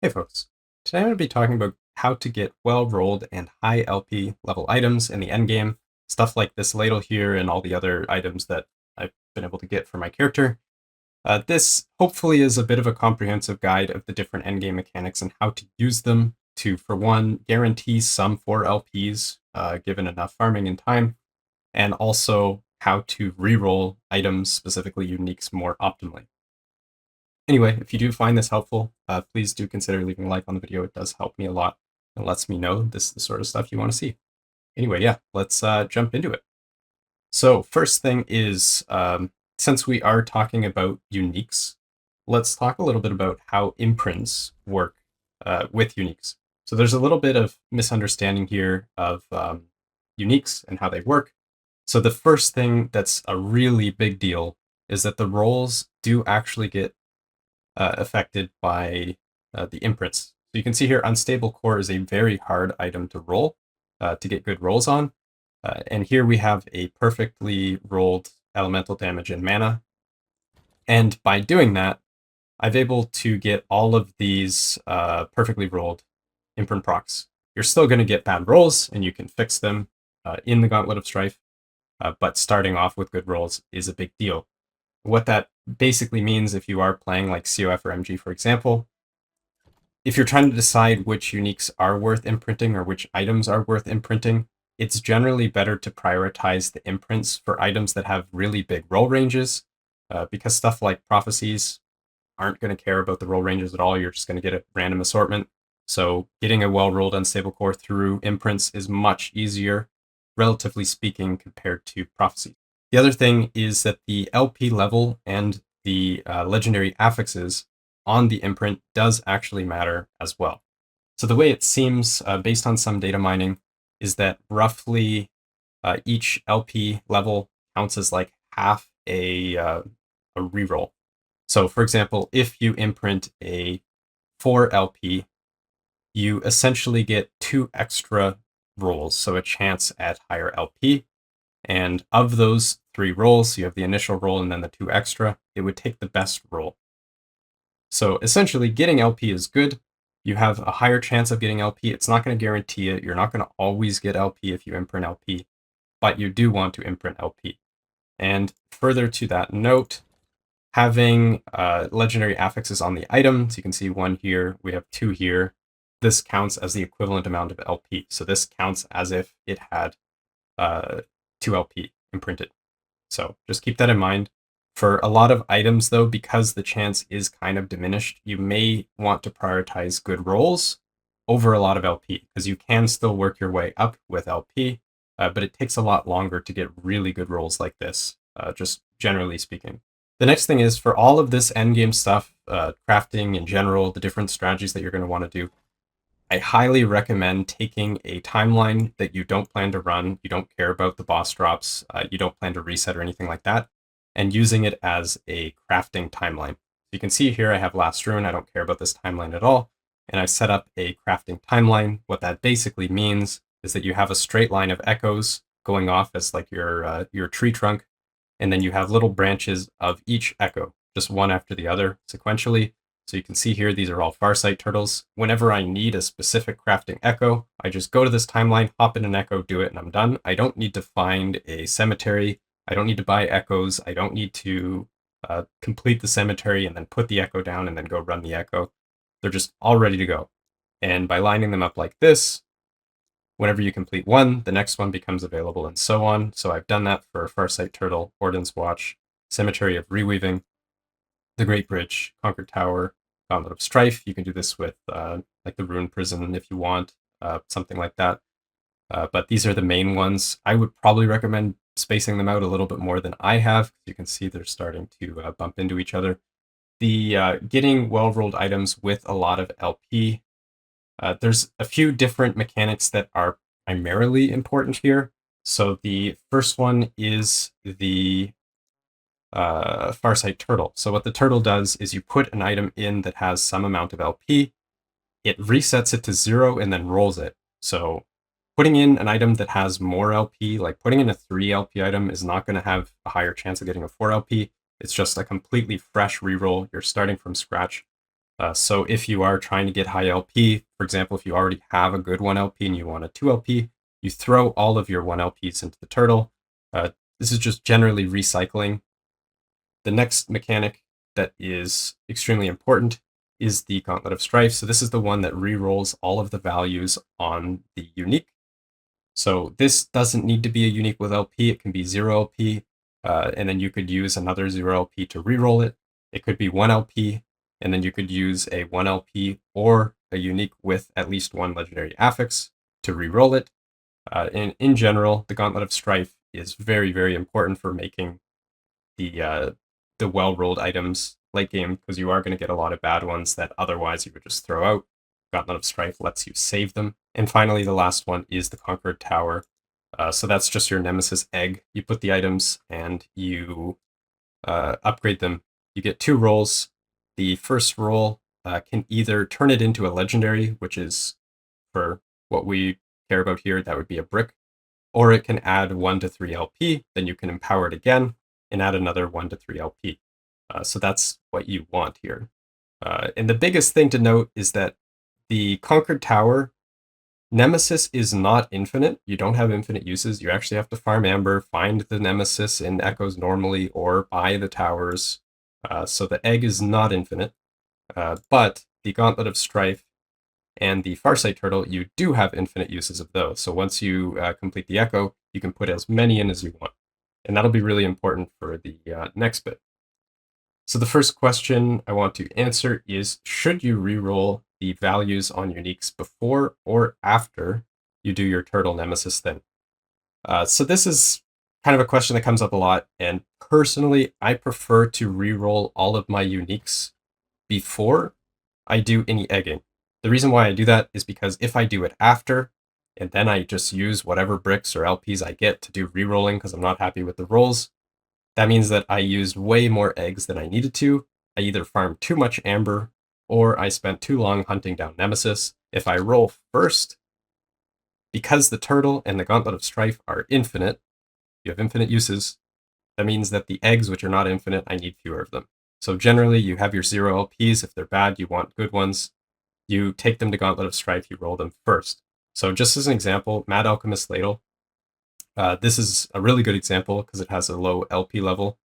Hey folks, today I'm going to be talking about how to get well-rolled and high LP level items in the endgame, stuff like this ladle here and all the other items that I've been able to get for my character. This hopefully is a bit of a comprehensive guide of the different endgame mechanics and how to use them to, for one, guarantee some 4 LPs given enough farming and time, and also how to reroll items, specifically uniques, more optimally. Anyway, if you do find this helpful, please do consider leaving a like on the video. It does help me a lot and lets me know this is the sort of stuff you want to see. Anyway, yeah, let's jump into it. So first thing is, since we are talking about uniques, let's talk a little bit about how imprints work with uniques. So there's a little bit of misunderstanding here of uniques and how they work. So the first thing that's a really big deal is that the rolls do actually get affected by the imprints. So you can see here, unstable core is a very hard item to roll, to get good rolls on. And here we have a perfectly rolled elemental damage and mana. And by doing that, I'm able to get all of these perfectly rolled imprint procs. You're still going to get bad rolls, and you can fix them in the Gauntlet of Strife, but starting off with good rolls is a big deal. What that basically means, if you are playing like COF or MG, for example, if you're trying to decide which uniques are worth imprinting or which items are worth imprinting, it's generally better to prioritize the imprints for items that have really big roll ranges, because stuff like prophecies aren't going to care about the roll ranges at all. You're just going to get a random assortment. So getting a well-rolled unstable core through imprints is much easier, relatively speaking, compared to prophecy. The other thing is that the LP level and the legendary affixes on the imprint does actually matter as well. So the way it seems, based on some data mining, is that roughly each LP level counts as like half a reroll. So for example, if you imprint a 4 LP, you essentially get 2 extra rolls, so a chance at higher LP. And of those 3 rolls, you have the initial roll and then the 2 extra, it would take the best roll. So essentially, getting LP is good. You have a higher chance of getting LP. It's not going to guarantee it. You're not going to always get LP if you imprint LP, but you do want to imprint LP. And further to that note, having legendary affixes on the items, you can see 1 here, we have 2 here. This counts as the equivalent amount of LP. So this counts as if it had 2 LP imprinted. So just keep that in mind. For a lot of items, though, because the chance is kind of diminished, you may want to prioritize good rolls over a lot of LP, because you can still work your way up with LP, but it takes a lot longer to get really good rolls like this, just generally speaking. The next thing is, for all of this endgame stuff, crafting in general, the different strategies that you're going to want to do, I highly recommend taking a timeline that you don't plan to run, you don't care about the boss drops, you don't plan to reset or anything like that, and using it as a crafting timeline. You can see here I have Last Rune, I don't care about this timeline at all, and I've set up a crafting timeline. What that basically means is that you have a straight line of echoes going off as like your tree trunk, and then you have little branches of each echo, just one after the other sequentially. So you can see here, these are all Farsight turtles. Whenever I need a specific crafting echo, I just go to this timeline, hop in an echo, do it, and I'm done. I don't need to find a cemetery. I don't need to buy echoes. I don't need to complete the cemetery and then put the echo down and then go run the echo. They're just all ready to go. And by lining them up like this, whenever you complete one, the next one becomes available and so on. So I've done that for Farsight Turtle, Orden's Watch, Cemetery of Reweaving, the Great Bridge, Conquered Tower, Gauntlet of Strife. You can do this with like the Rune Prison if you want, something like that. But these are the main ones. I would probably recommend spacing them out a little bit more than I have. You can see they're starting to bump into each other. The getting well-rolled items with a lot of LP, there's a few different mechanics that are primarily important here. So the first one is the Farsight Turtle. So what the turtle does is you put an item in that has some amount of LP, it resets it to 0 and then rolls it. So putting in an item that has more LP, like putting in a 3 LP item, is not going to have a higher chance of getting a 4 LP. It's just a completely fresh reroll. You're starting from scratch. So if you are trying to get high LP, for example, if you already have a good 1 LP and you want a 2 LP, you throw all of your 1 LPs into the turtle. This is just generally recycling. The next mechanic that is extremely important is the Gauntlet of Strife. So this is the one that rerolls all of the values on the unique. So this doesn't need to be a unique with LP. It can be 0 LP, and then you could use another 0 LP to reroll it. It could be 1 LP, and then you could use a 1 LP or a unique with at least 1 legendary affix to reroll it. And in general, the Gauntlet of Strife is very, very important for making the well-rolled items late game, because you are going to get a lot of bad ones that otherwise you would just throw out. Gauntlet of Strife lets you save them. And finally, the last one is the Conquered Tower. So that's just your Nemesis egg. You put the items and you upgrade them. You get 2 rolls. The first roll can either turn it into a legendary, which is for what we care about here, that would be a brick, or it can add 1 to 3 LP. Then you can empower it again and add another 1 to 3 LP. So that's what you want here. And the biggest thing to note is that the Conquered Tower, Nemesis is not infinite. You don't have infinite uses. You actually have to farm Amber, find the Nemesis in Echoes normally, or buy the towers. So the egg is not infinite. But the Gauntlet of Strife and the Farsight turtle, you do have infinite uses of those. So once you complete the Echo, you can put as many in as you want. And that'll be really important for the next bit. So the first question I want to answer is, should you reroll the values on uniques before or after you do your turtle Nemesis thing? So this is kind of a question that comes up a lot, and personally, I prefer to reroll all of my uniques before I do any egging. The reason why I do that is because if I do it after, and then I just use whatever bricks or LPs I get to do rerolling because I'm not happy with the rolls, that means that I used way more eggs than I needed to. I either farmed too much Amber, or I spent too long hunting down Nemesis. If I roll first, because the turtle and the Gauntlet of Strife are infinite, you have infinite uses, that means that the eggs, which are not infinite, I need fewer of them. So generally, you have your 0 LPs. If they're bad, you want good ones. You take them to Gauntlet of Strife, you roll them first. So just as an example, Mad Alchemist Ladle. This is a really good example because it has a low LP level.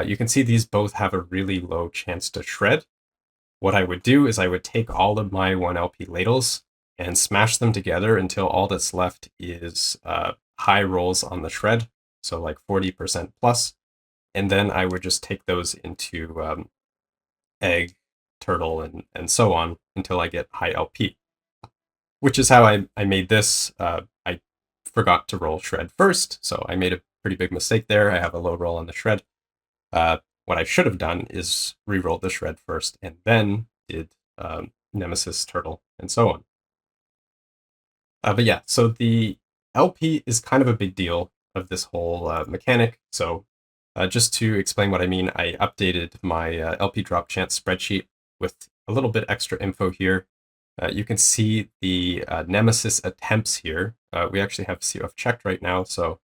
You can see these both have a really low chance to shred. What I would do is I would take all of my 1 LP ladles and smash them together until all that's left is high rolls on the shred, so like 40% plus. And then I would just take those into egg, turtle, and so on until I get high LP, which is how I made this. I forgot to roll shred first, so I made a pretty big mistake there. I have a low roll on the shred. What I should have done is re-rolled the shred first and then did Nemesis, turtle, and so on. But yeah, so the LP is kind of a big deal of this whole mechanic. So just to explain what I mean, I updated my LP drop chance spreadsheet with a little bit extra info here. You can see the Nemesis attempts here. We actually have COF checked right now, so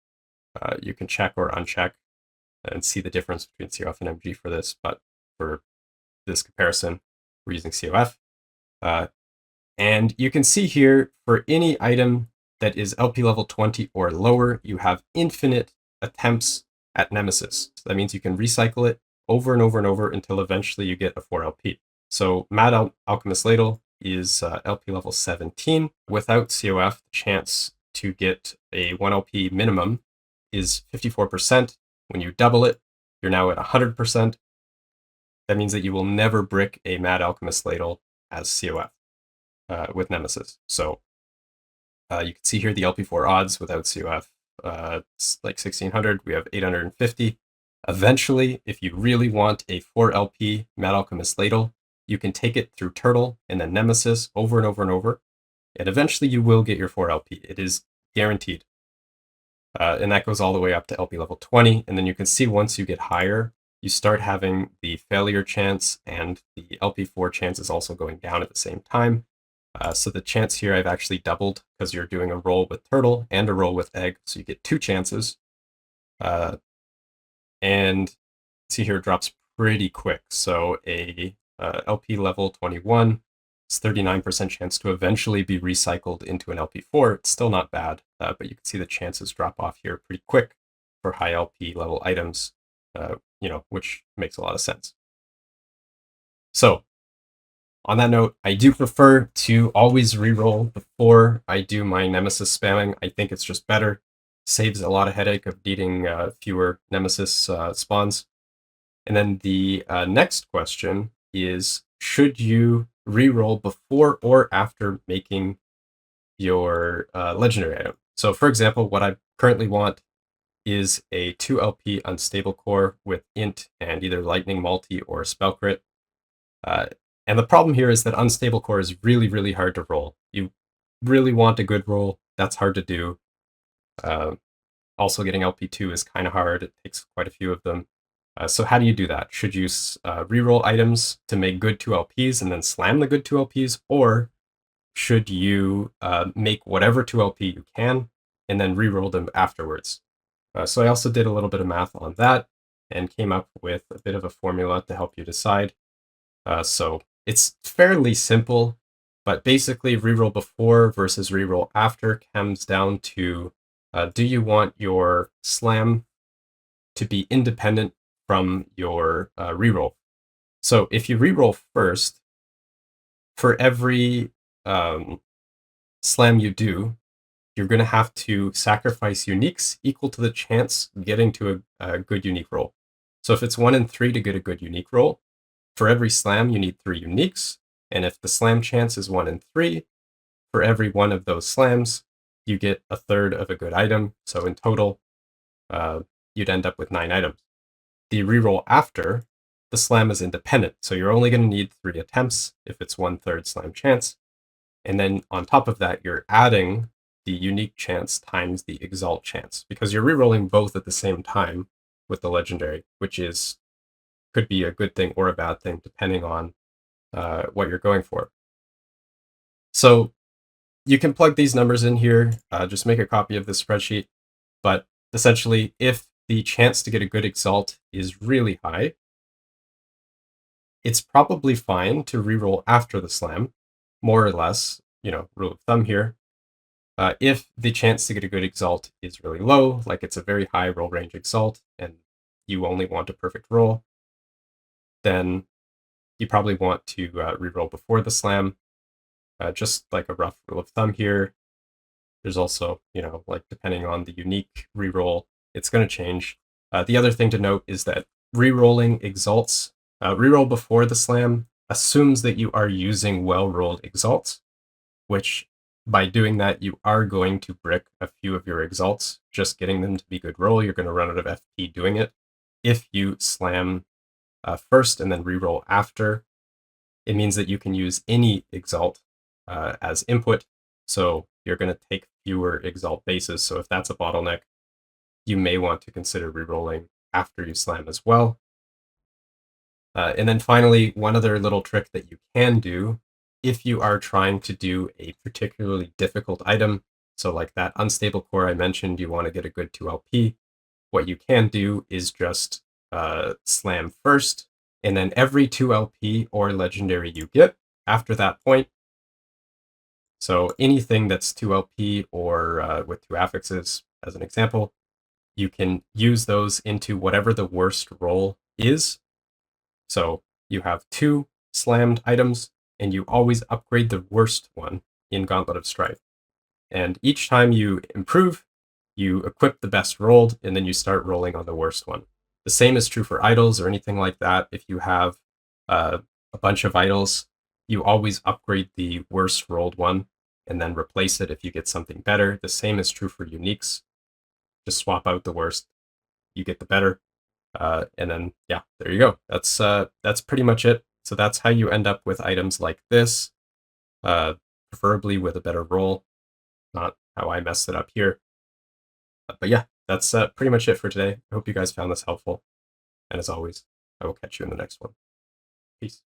you can check or uncheck and see the difference between COF and MG for this. But for this comparison, we're using COF. And you can see here, for any item that is LP level 20 or lower, you have infinite attempts at Nemesis. So that means you can recycle it over and over and over until eventually you get a 4 LP. So Mad Alchemist Ladle is LP level 17. Without COF, the chance to get a 1 LP minimum is 54%. When you double it, you're now at 100%. That means that you will never brick a Mad Alchemist Ladle as COF with Nemesis. So you can see here the LP4 odds without COF. It's like 1600. We have 850. Eventually, if you really want a 4 LP Mad Alchemist Ladle, you can take it through Turtle and then Nemesis over and over and over. And eventually you will get your 4 LP. It is guaranteed. And that goes all the way up to LP level 20. And then you can see once you get higher, you start having the failure chance, and the LP4 chance is also going down at the same time. So the chance here I've actually doubled because you're doing a roll with Turtle and a roll with Egg. So you get 2 chances. And see here, it drops pretty quick. So a LP level 21. It's 39% chance to eventually be recycled into an LP4. It's still not bad, but you can see the chances drop off here pretty quick for high LP level items, which makes a lot of sense. So on that note, I do prefer to always reroll before I do my Nemesis spamming. I think it's just better. Saves a lot of headache of needing fewer Nemesis spawns. And then the next question is, should you reroll before or after making your legendary item? So for example, what I currently want is a 2 LP unstable core with int and either lightning multi or spell crit. And the problem here is that unstable core is really, really hard to roll. You really want a good roll. That's hard to do. Also getting LP2 is kind of hard. It takes quite a few of them. So how do you do that? Should you reroll items to make good 2 LPs and then slam the good 2 LPs? Or should you make whatever 2 LP you can and then reroll them afterwards? So I also did a little bit of math on that and came up with a bit of a formula to help you decide. So it's fairly simple, but basically reroll before versus reroll after comes down to, do you want your slam to be independent from your reroll? So if you reroll first, for every slam you do, you're going to have to sacrifice uniques equal to the chance getting to a good unique roll. So if it's 1 in 3 to get a good unique roll, for every slam, you need 3 uniques. And if the slam chance is 1 in 3, for every one of those slams, you get a third of a good item. So in total, you'd end up with 9 items. The reroll after, the slam is independent. So you're only going to need 3 attempts if it's 1/3 slam chance. And then on top of that, you're adding the unique chance times the exalt chance, because you're rerolling both at the same time with the legendary, which could be a good thing or a bad thing, depending on what you're going for. So you can plug these numbers in here, just make a copy of this spreadsheet. But essentially, if the chance to get a good exalt is really high, it's probably fine to reroll after the slam, more or less, rule of thumb here. If the chance to get a good exalt is really low, like it's a very high roll range exalt, and you only want a perfect roll, then you probably want to reroll before the slam. Just like a rough rule of thumb here. There's also, like depending on the unique reroll, it's going to change. The other thing to note is that rerolling exalts, reroll before the slam assumes that you are using well-rolled exalts, which by doing that, you are going to brick a few of your exalts. Just getting them to be good roll, you're going to run out of FP doing it. If you slam first and then reroll after, it means that you can use any exalt as input. So you're going to take fewer exalt bases. So if that's a bottleneck, you may want to consider rerolling after you slam as well. And then finally, one other little trick that you can do if you are trying to do a particularly difficult item, so like that unstable core I mentioned, you want to get a good 2 LP, what you can do is just slam first, and then every 2 LP or legendary you get after that point, so anything that's 2 LP or with 2 affixes, as an example, you can use those into whatever the worst roll is. So you have 2 slammed items, and you always upgrade the worst one in Gauntlet of Strife. And each time you improve, you equip the best rolled, and then you start rolling on the worst one. The same is true for idols or anything like that. If you have a bunch of idols, you always upgrade the worst rolled one and then replace it if you get something better. The same is true for uniques. Just swap out the worst, you get the better. And then, yeah, there you go. That's pretty much it. So that's how you end up with items like this, preferably with a better roll, not how I messed it up here. But yeah, that's pretty much it for today. I hope you guys found this helpful. And as always, I will catch you in the next one. Peace.